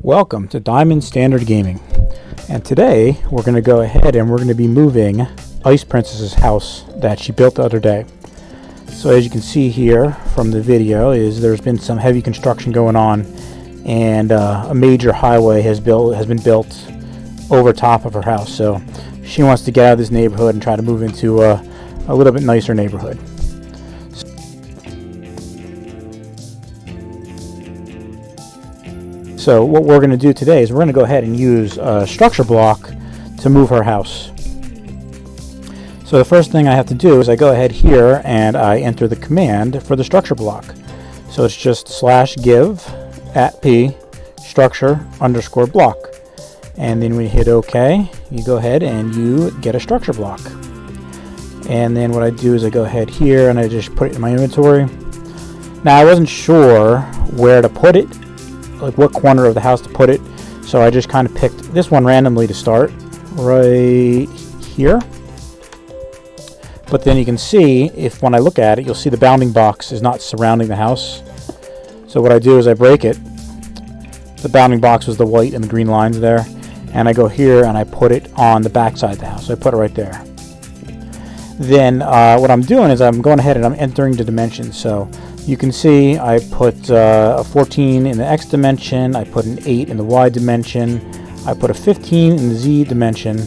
Welcome to Diamond.Standard.Gaming, and today we're going to go ahead and we're going to be moving IcePrincess's house that she built the other day. So as you can see here from the video, there's been some heavy construction going on, and a major highway has been built over top of her house. So she wants to get out of this neighborhood and try to move into a little bit nicer neighborhood. So what we're going to do today is we're going to go ahead and use a structure block to move her house. So the first thing I have to do is I go ahead here and I enter the command for the structure block. So it's just /give @p structure _ block. And then when you hit OK, you go ahead and you get a structure block. And then what I do is I go ahead here and I just put it in my inventory. Now I wasn't sure where to put it, like what corner of the house to put it, so I just kind of picked this one randomly to start right here. But then you can see, if when I look at it, you'll see the bounding box is not surrounding the house. So what I do is I break it. The bounding box was the white and the green lines there, and I go here and I put it on the back side of the house. So I put it right there. Then what I'm doing is I'm going ahead and I'm entering the dimensions. So you can see I put a 14 in the X dimension, I put an 8 in the Y dimension, I put a 15 in the Z dimension,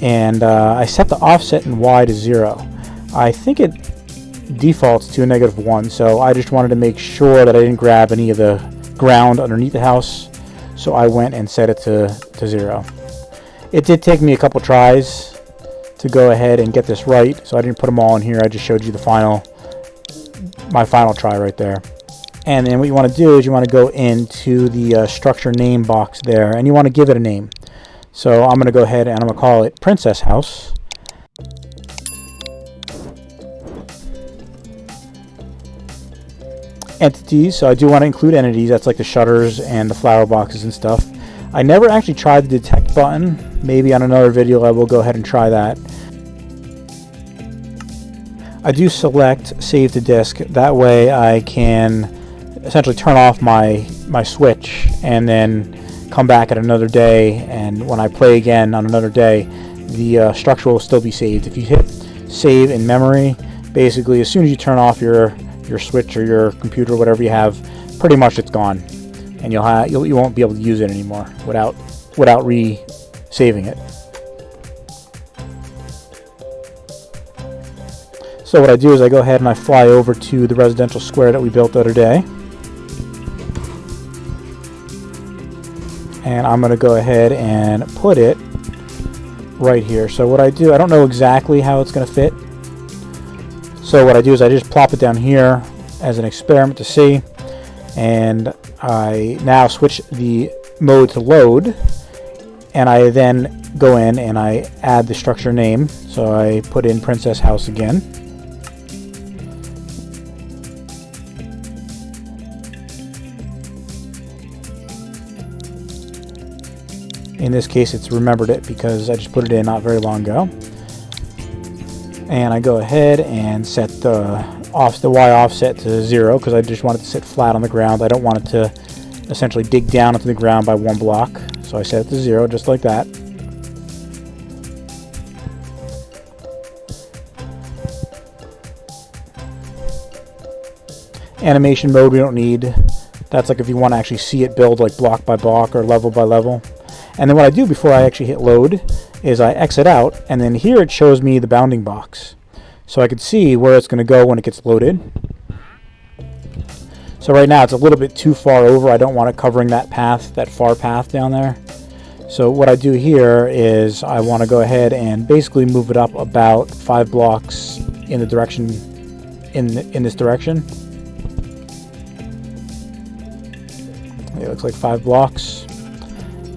and I set the offset in Y to 0. I think it defaults to a -1, so I just wanted to make sure that I didn't grab any of the ground underneath the house, so I went and set it to 0. It did take me a couple tries to go ahead and get this right, so I didn't put them all in here. I just showed you my final try right there. And then what you want to do is you want to go into the structure name box there, and you want to give it a name. So I'm going to go ahead and I'm going to call it Princess House. Entities, so I do want to include entities. That's like the shutters and the flower boxes and stuff. I never actually tried the detect button. Maybe on another video I will go ahead and try that. I do select save to disk. That way I can essentially turn off my switch and then come back at another day, and when I play again on another day, the structure will still be saved. If you hit save in memory, basically as soon as you turn off your switch or your computer, whatever you have, pretty much it's gone, and you won't be able to use it anymore without re-saving it. So what I do is I go ahead and I fly over to the residential square that we built the other day. And I'm going to go ahead and put it right here. So what I do, I don't know exactly how it's going to fit. So what I do is I just plop it down here as an experiment to see. And I now switch the mode to load. And I then go in and I add the structure name. So I put in Princess House again. In this case, it's remembered it because I just put it in not very long ago. And I go ahead and set the Y offset to 0 because I just want it to sit flat on the ground. I don't want it to essentially dig down into the ground by 1 block. So I set it to 0 just like that. Animation mode we don't need. That's like if you want to actually see it build like block by block or level by level. And then what I do before I actually hit load is I exit out, and then here it shows me the bounding box. So I can see where it's going to go when it gets loaded. So right now it's a little bit too far over. I don't want it covering that path, that far path down there. So what I do here is I want to go ahead and basically move it up about 5 blocks in the direction, in this direction. It looks like 5 blocks.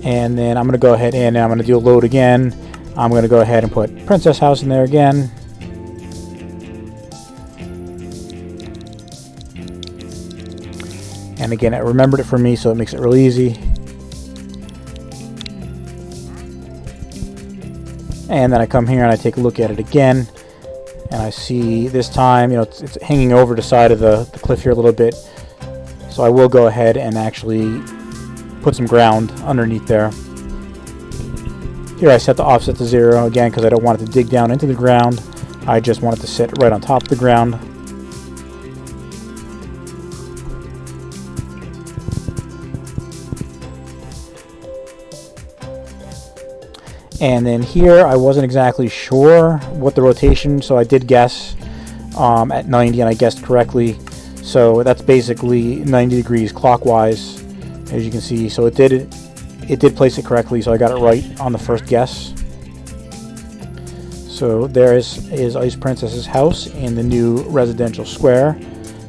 And then I'm going to go ahead and I'm going to do a load again. I'm going to go ahead and put Princess House in there again. And again, it remembered it for me, so it makes it real easy. And then I come here and I take a look at it again. And I see this time, it's hanging over the side of the cliff here a little bit. So I will go ahead and actually put some ground underneath there. Here I set the offset to 0 again because I don't want it to dig down into the ground. I just want it to sit right on top of the ground. And then here I wasn't exactly sure what the rotation, so I did guess at 90, and I guessed correctly. So that's basically 90 degrees clockwise, as you can see. So it did place it correctly, so I got it right on the first guess. So there is IcePrincess's house in the new residential square.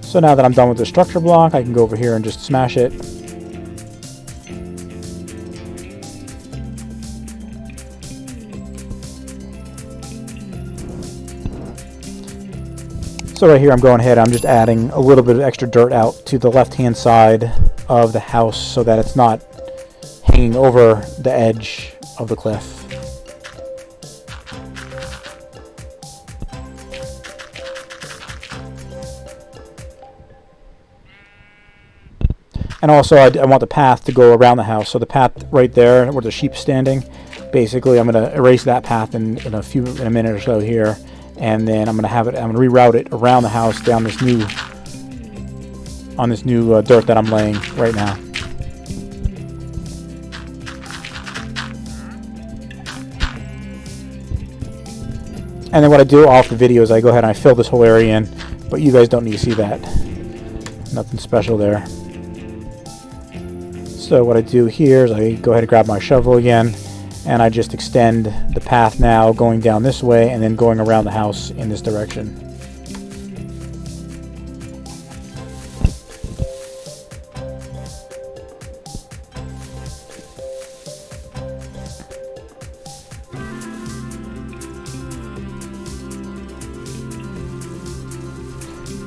So now that I'm done with the structure block, I can go over here and just smash it. So right here I'm going ahead, I'm just adding a little bit of extra dirt out to the left-hand side of the house so that it's not hanging over the edge of the cliff. And also I want the path to go around the house. So the path right there where the sheep's standing, basically I'm going to erase that path in a minute or so here. And then I'm going to reroute it around the house down this new dirt that I'm laying right now. And then what I do off the video is I go ahead and I fill this whole area in, but you guys don't need to see that. Nothing special there. So what I do here is I go ahead and grab my shovel again, and I just extend the path now going down this way and then going around the house in this direction.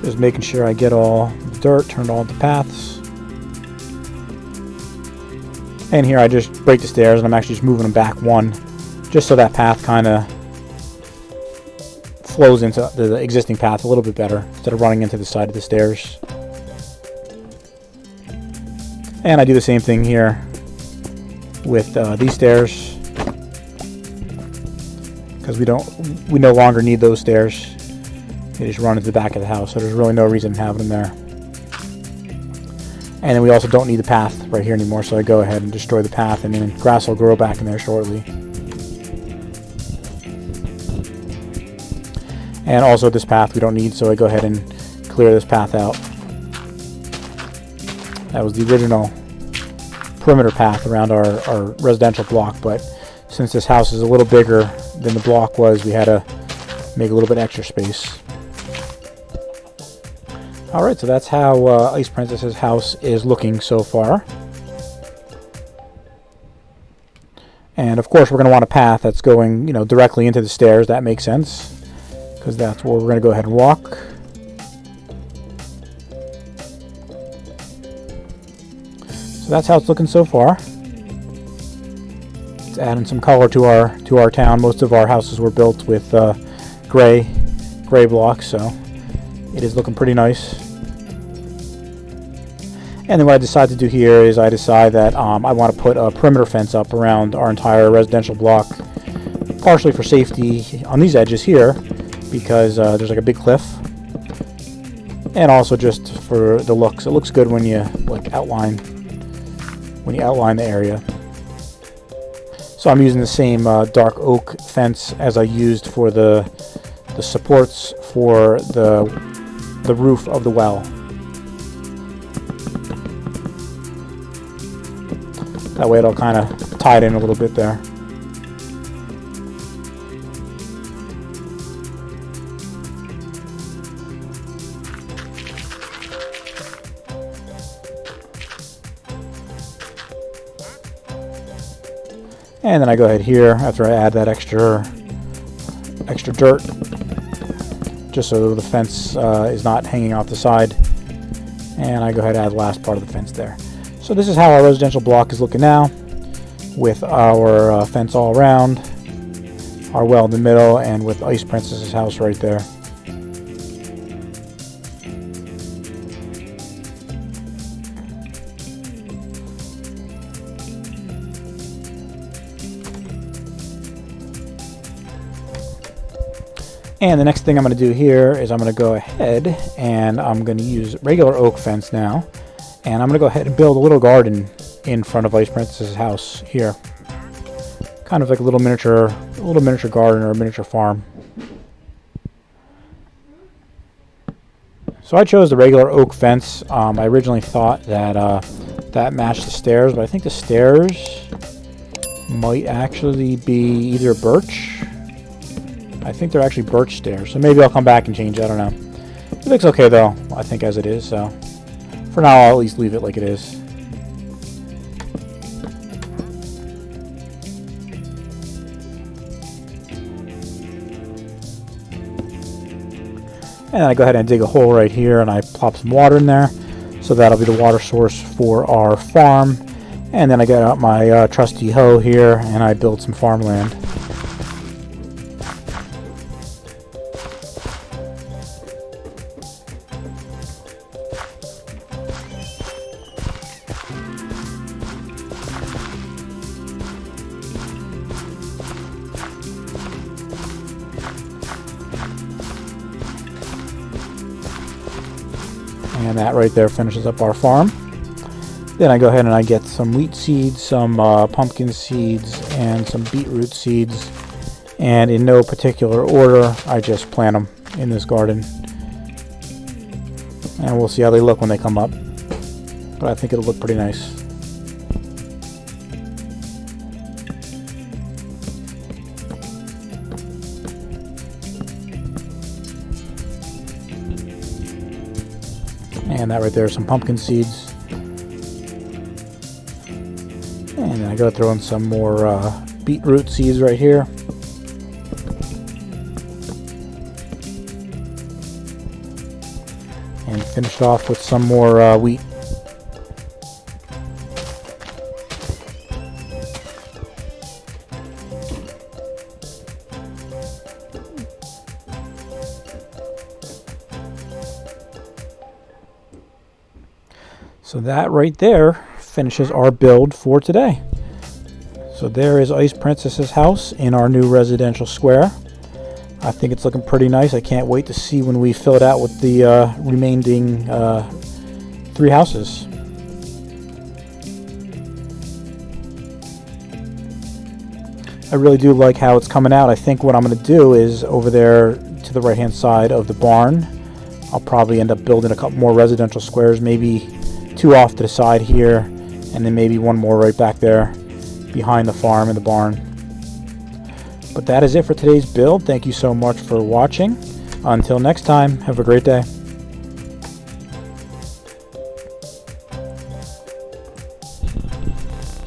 Just making sure I get all the dirt turned all into paths. And here I just break the stairs, and I'm actually just moving them back one, just so that path kind of flows into the existing path a little bit better, instead of running into the side of the stairs. And I do the same thing here with these stairs, because we no longer need those stairs. They just run into the back of the house, so there's really no reason in having them there. And then we also don't need the path right here anymore, so I go ahead and destroy the path, and then grass will grow back in there shortly. And also this path we don't need, so I go ahead and clear this path out. That was the original perimeter path around our residential block, but since this house is a little bigger than the block was, we had to make a little bit extra space. Alright, so that's how IcePrincess's house is looking so far. And of course we're going to want a path that's going, directly into the stairs. That makes sense, because that's where we're going to go ahead and walk. So that's how it's looking so far. It's adding some color to our town. Most of our houses were built with gray blocks, so it is looking pretty nice. And then what I decide to do here is I decide that I want to put a perimeter fence up around our entire residential block, partially for safety on these edges here, because there's like a big cliff, and also just for the looks. It looks good when you outline the area. So I'm using the same dark oak fence as I used for the supports for the roof of the well. That way it'll kind of tie it in a little bit there. And then I go ahead here after I add that extra dirt, just so the fence is not hanging off the side. And I go ahead and add the last part of the fence there. So this is how our residential block is looking now, with our fence all around, our well in the middle, and with IcePrincess's house right there. And the next thing I'm going to do here is I'm going to go ahead and I'm going to use regular oak fence now. And I'm going to go ahead and build a little garden in front of IcePrincess's house here. Kind of like a little miniature garden or a miniature farm. So I chose the regular oak fence. I originally thought that that matched the stairs, but I think the stairs might actually be either birch. I think they're actually birch stairs, so maybe I'll come back and change it. I don't know. It looks okay though, I think, as it is, so for now I'll at least leave it like it is. And I go ahead and dig a hole right here and I plop some water in there. So that'll be the water source for our farm. And then I get out my trusty hoe here and I build some farmland. And that right there finishes up our farm. Then I go ahead and I get some wheat seeds, some pumpkin seeds, and some beetroot seeds. And in no particular order, I just plant them in this garden. And we'll see how they look when they come up. But I think it'll look pretty nice. And that right there is some pumpkin seeds. And then I gotta throw in some more beetroot seeds right here. And finish off with some more wheat. So that right there finishes our build for today. So there is IcePrincess's house in our new residential square. I think it's looking pretty nice. I can't wait to see when we fill it out with the remaining 3 houses. I really do like how it's coming out. I think what I'm going to do is over there to the right hand side of the barn, I'll probably end up building a couple more residential squares, maybe 2 off to the side here, and then maybe 1 more right back there behind the farm and the barn. But that is it for today's build. Thank you so much for watching. Until next time, have a great day.